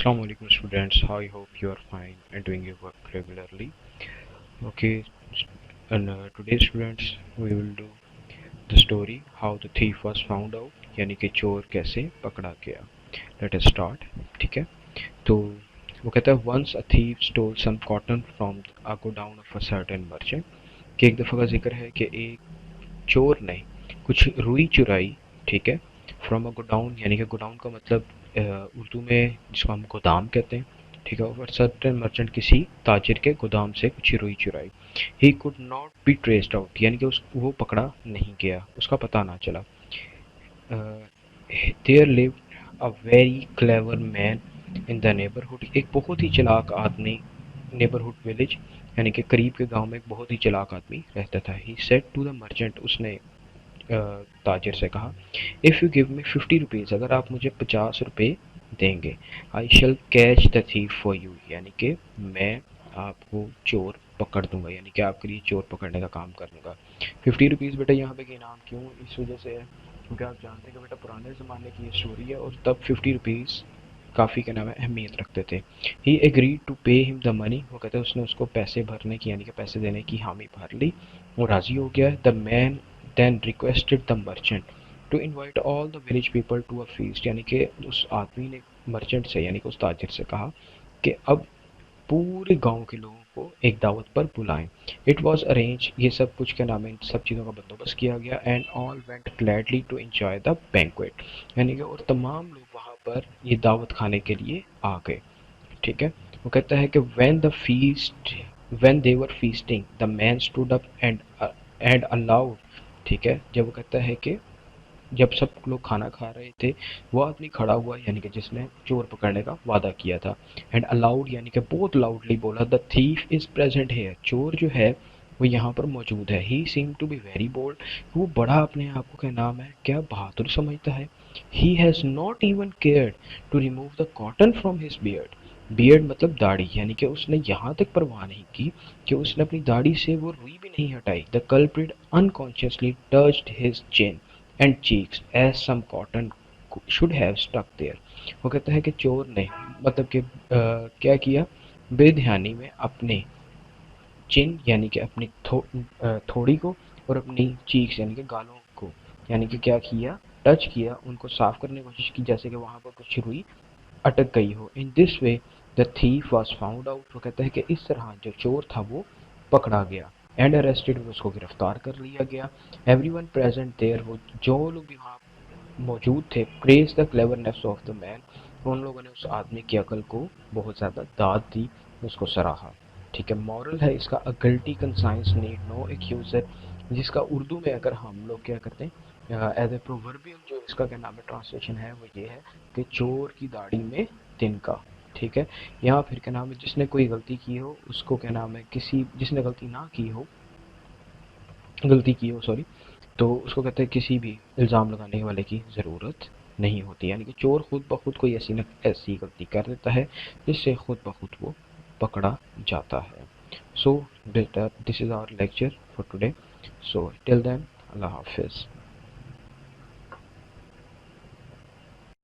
Assalamu alaikum students. I hope you are fine and doing your work regularly. Okay, and today students we will do the story how the thief was found out, यानी कि चोर कैसे पकड़ा गया. Let us start. ठीक है. तो वो कहता है once a thief stole some cotton from a godown of a certain merchant. कि एक दफ़ा का जिक्र है कि एक चोर ने कुछ रुई चुराई. ठीक है. फ्रॉम अ गोडाउन यानी कि गोडाउन का मतलब उर्दू में जिसको हम गोदाम कहते हैं. ठीक है. और सर्टेन मर्चेंट किसी ताजिर के गोदाम से कुछ रुई चुराई. He could not be traced out यानी कि वो पकड़ा नहीं गया, उसका पता ना चला. There lived a very clever man in the neighbourhood. एक बहुत ही चालाक आदमी नेबरहुड विलेज यानी कि करीब के गांव में एक बहुत ही चालाक आदमी रहता था. He said to the merchant, उसने ताजिर से कहा, if you give me 50 rupees, अगर आप मुझे 50 रुपये देंगे, I shall catch the thief for you, यानी कि मैं आपको चोर पकड़ दूंगा, यानी कि आपके लिए चोर पकड़ने का काम कर दूंगा. 50 रुपीज़ बेटा यहाँ पे इनाम क्यों, इस वजह से है क्योंकि आप जानते हैं कि बेटा पुराने ज़माने की ये स्टोरी है और तब 50 रुपीज़ काफ़ी क्या नाम है अहमियत रखते थे. He agreed to pay him the money, वो कहते हैं उसने उसको पैसे भरने की यानी कि पैसे देने की हामी भर ली और राज़ी हो गया. The man then requested the merchant to invite all the village people to a feast, यानी कि उस आदमी ने मर्चेंट से यानी कि उस ताजिर से कहा कि अब पूरे गांव के लोगों को एक दावत पर बुलाएं. इट वॉज अरेंज, ये सब कुछ के नाम है, इन सब चीज़ों का बंदोबस्त किया गया. And all went gladly to enjoy the banquet, यानी कि और तमाम लोग वहाँ पर ये दावत खाने के लिए आ गए. ठीक है. वो कहता है कि when they were feasting the man stood up and allowed. ठीक है. जब वो कहता है कि जब सब लोग खाना खा रहे थे, वो आदमी खड़ा हुआ यानी कि जिसने चोर पकड़ने का वादा किया था. एंड अलाउड यानी कि बहुत लाउडली बोला, the thief is present here, चोर जो है वो यहाँ पर मौजूद है. He seem to be very bold, वो बड़ा अपने आप को क्या नाम है क्या बहादुर समझता है. He has not even cared to remove the cotton from his beard. Beard मतलब दाढ़ी, यानी कि उसने यहाँ तक परवाह नहीं की कि उसने अपनी दाढ़ी से वो रुई भी नहीं हटाई. The culprit unconsciously touched his chin and cheeks as some cotton should have stuck there. वो कहता है कि चोर ने मतलब कि क्या किया, बेध्यानी में अपने चिन यानी कि अपनी थोड़ी को और अपनी चीक्स यानी कि गालों को यानी कि क्या किया, टच किया, उनको साफ करने की कोशिश की जैसे कि वहाँ पर कुछ रुई अटक गई हो. In this way the thief was found out. वो कहता है कि इस तरह जो चोर था वो पकड़ा गया. एंड अरेस्टेड, उसको गिरफ्तार कर लिया गया. एवरी वन प्रेजेंट देयर, वो जो लोग भी वहाँ मौजूद थे, praise the cleverness of the man, उन लोगों ने उस आदमी की अकल को बहुत ज़्यादा दाद दी, उसको सराहा. ठीक है. मॉरल है इसका, a guilty conscience need no accuser, जिसका उर्दू में अगर हम लोग क्या करते हैं एज ए प्रोवर्बियल जो इसका क्या नाम है ट्रांसलेशन है वो ये है कि चोर की दाढ़ी में तिनका. ठीक है. या फिर क्या नाम है जिसने कोई गलती की हो उसको क्या नाम है किसी जिसने गलती की हो सॉरी, तो उसको कहते हैं किसी भी इल्ज़ाम लगाने वाले की ज़रूरत नहीं होती, यानी कि चोर खुद ब खुद कोई ऐसी गलती कर देता है जिससे खुद ब खुद वो पकड़ा जाता है. So this is our lecture for today. So till then, अल्लाह हाफिज़.